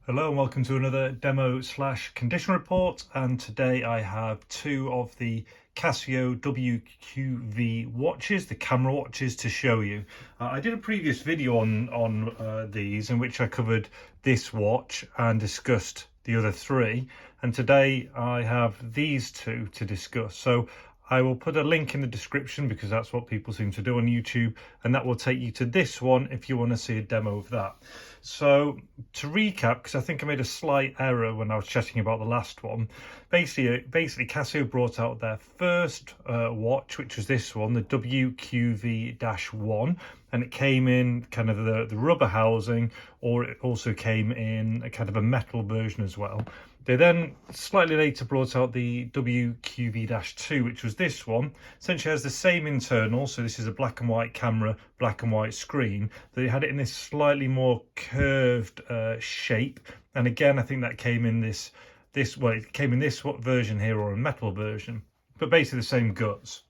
Hello and welcome to another demo slash condition report, and today I have two of the Casio WQV watches, the camera watches, to show you. I did a previous video on these in which I covered this watch and discussed the other three, and today I have these two to discuss. So I will put a link in the description because that's what people seem to do on YouTube, and that will take you to this one if you want to see a demo of that. So to recap, because I think I made a slight error when I was chatting about the last one, basically Casio brought out their first watch, which was this one, the WQV-1, and it came in kind of the rubber housing, or it also came in a kind of a metal version as well. They then slightly later brought out the WQV-2, which was this one. Essentially has the same internal, so this is a black and white camera, black and white screen. They had it in this slightly more curved shape, and again I think that came in this it came in this version here, or a metal version, but basically the same guts.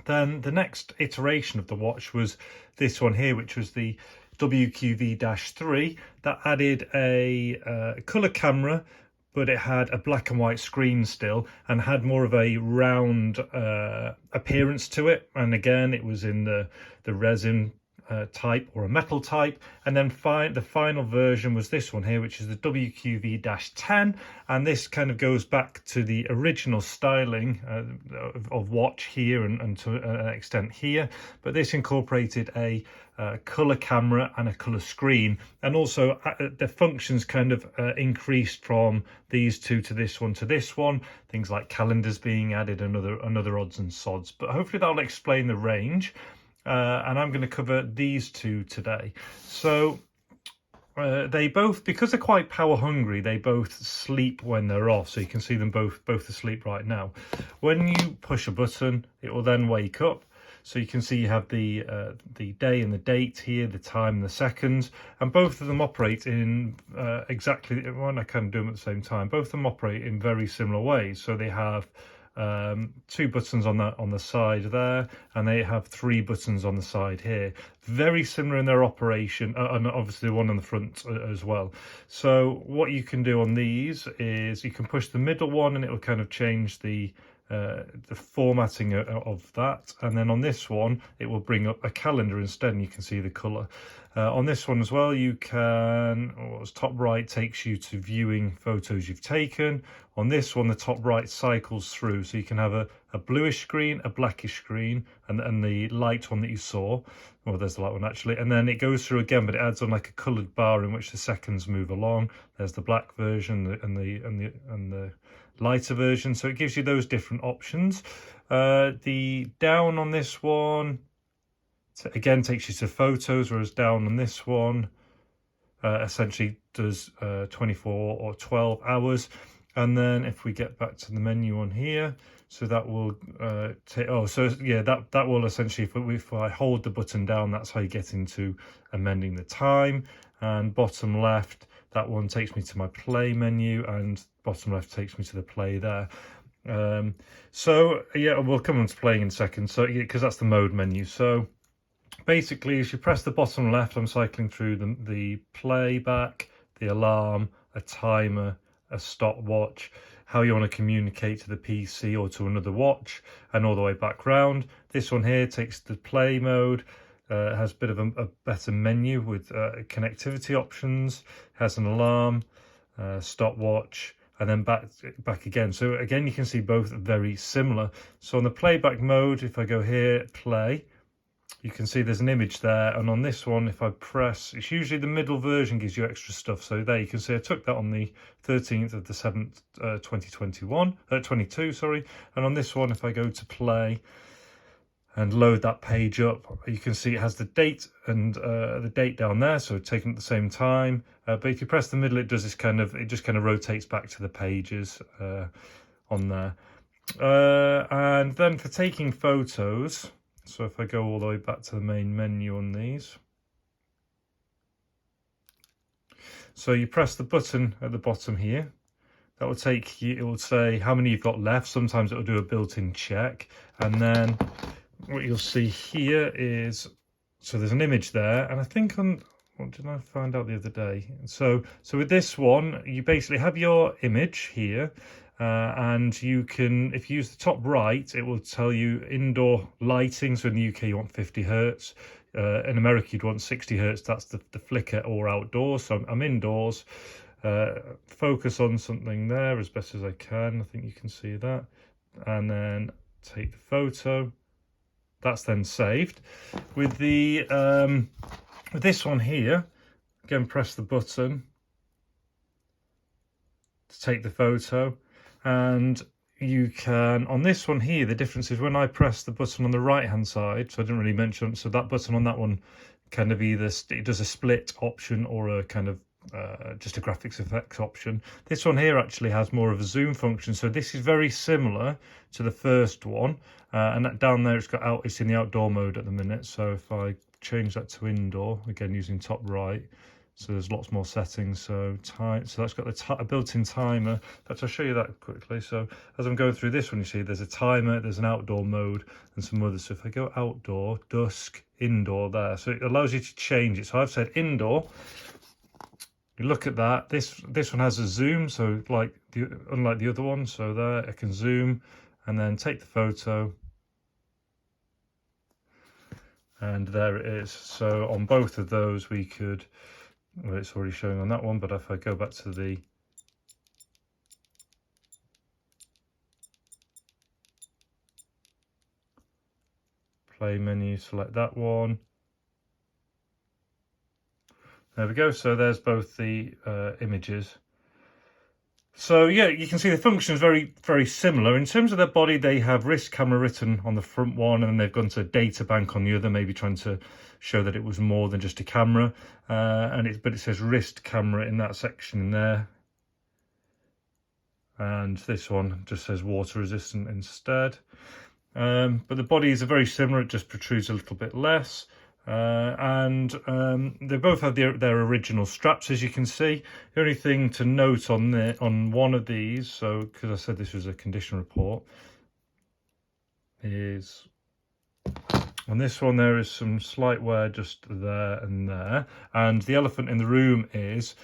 Then the next iteration of the watch was this one here, which was the WQV-3 that added a colour camera, but it had a black and white screen still and had more of a round appearance to it. And again, it was in the resin type or a metal type. And then the final version was this one here, which is the WQV-10. And this kind of goes back to the original styling of watch here and to an extent here. But this incorporated a color camera and a color screen, and also the functions kind of increased from these two to this one, things like calendars being added and other odds and sods. But hopefully that'll explain the range, and I'm going to cover these two today. So they both, because they're quite power hungry, they both sleep when they're off. So you can see them both asleep right now. When you push a button, it will then wake up. So you can see you have the day and the date here, the time and the seconds, and both of them operate in exactly, well, I can do them at the same time. Both of them operate in very similar ways. So they have two buttons on the side there, and they have three buttons on the side here. Very similar in their operation, and obviously one on the front as well. So what you can do on these is you can push the middle one, and it will kind of change the formatting of that, and then on this one it will bring up a calendar instead, and you can see the color. On this one as well, you can, top right takes you to viewing photos you've taken. On this one, the top right cycles through, so you can have a bluish screen, a blackish screen, and the light one that you saw. Well, there's the light one actually, and then it goes through again, but it adds on like a colored bar in which the seconds move along. There's the black version and the lighter version, so it gives you those different options. The down on this one again takes you to photos, whereas down on this one essentially does 24 or 12 hours. And then if we get back to the menu on here, so that will take, that will essentially, if I hold the button down, that's how you get into amending the time. And bottom left, that one takes me to my play menu, and bottom left takes me to the play there. So yeah, we'll come on to playing in a second, so because that's the mode menu. So basically, as you press the bottom left, I'm cycling through the playback, the alarm, a timer, a stopwatch, how you want to communicate to the PC or to another watch, and all the way back round. This one here takes the play mode. Has a bit of a better menu with connectivity options, has an alarm, stopwatch, and then back again. So again, you can see both very similar. So on the playback mode, if I go here, play, you can see there's an image there, and on this one, if I press, it's usually the middle version gives you extra stuff. So there you can see I took that on the 13th of the 7th, 22, sorry. And on this one, if I go to play and load that page up, you can see it has the date and the date down there, so taken at the same time. But if you press the middle, it does this kind of, it just kind of rotates back to the pages on there. And then for taking photos, so if I go all the way back to the main menu on these, so you press the button at the bottom here, that will take you, it will say how many you've got left. Sometimes it will do a built-in check, and then what you'll see here is, so there's an image there, and I think on what did I find out the other day? So with this one, you basically have your image here, and you can, if you use the top right, it will tell you indoor lighting. So in the UK, you want 50 hertz. In America, you'd want 60 hertz. That's the flicker, or outdoors. So I'm indoors. Focus on something there as best as I can. I think you can see that. And then take the photo. That's then saved. With the with this one here, again, press the button to take the photo, and you can, on this one here, the difference is when I press the button on the right hand side, so I didn't really mention, so that button on that one kind of either it does a split option or a kind of just a graphics effects option. This one here actually has more of a zoom function, so this is very similar to the first one, and that down there it's in the outdoor mode at the minute. So if I change that to indoor, again using top right, so there's lots more settings. So that's got a built-in timer. In fact, I'll show you that quickly. So as I'm going through this one, you see there's a timer, there's an outdoor mode, and some others. So if I go outdoor, dusk, indoor there, so it allows you to change it. So I've said indoor. You look at that. This one has a zoom, so unlike the other one. So there, I can zoom and then take the photo, and there it is. So on both of those, we could. Well, it's already showing on that one, but if I go back to the play menu, select that one. There we go. So there's both the images. So yeah, you can see the function is very, very similar. In terms of their body, they have wrist camera written on the front one, and then they've gone to data bank on the other, maybe trying to show that it was more than just a camera. But it says wrist camera in that section in there. And this one just says water resistant instead. But the bodies are very similar, it just protrudes a little bit less. They both have their original straps, as you can see. The only thing to note on one of these, so because I said this was a condition report, is on this one there is some slight wear just there and there. And the elephant in the room is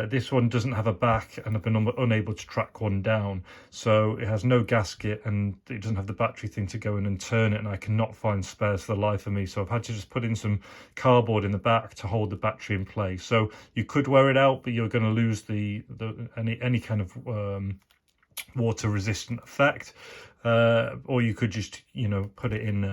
this one doesn't have a back, and I've been unable to track one down. So it has no gasket, and it doesn't have the battery thing to go in and turn it, and I cannot find spares for the life of me. So I've had to just put in some cardboard in the back to hold the battery in place. So you could wear it out, but you're going to lose any kind of water resistant effect. Or you could just, put it in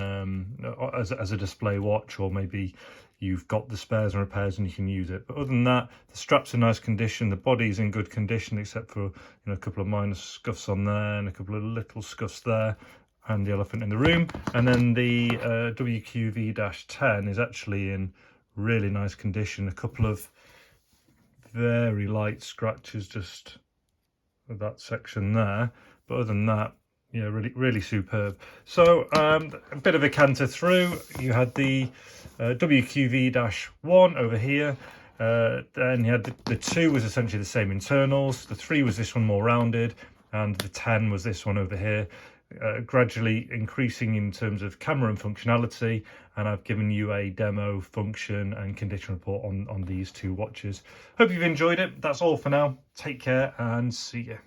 as a display watch, or maybe you've got the spares and repairs and you can use it. But other than that, the strap's in nice condition, the body's in good condition, except for a couple of minor scuffs on there and a couple of little scuffs there, and the elephant in the room. And then the WQV-10 is actually in really nice condition. A couple of very light scratches just with that section there, but other than that, yeah, really superb. So a bit of a canter through. You had the WQV-1 over here. Then you had the 2 was essentially the same internals. The 3 was this one more rounded, and the 10 was this one over here. Gradually increasing in terms of camera and functionality, and I've given you a demo function and condition report on these two watches. Hope you've enjoyed it. That's all for now. Take care and see you.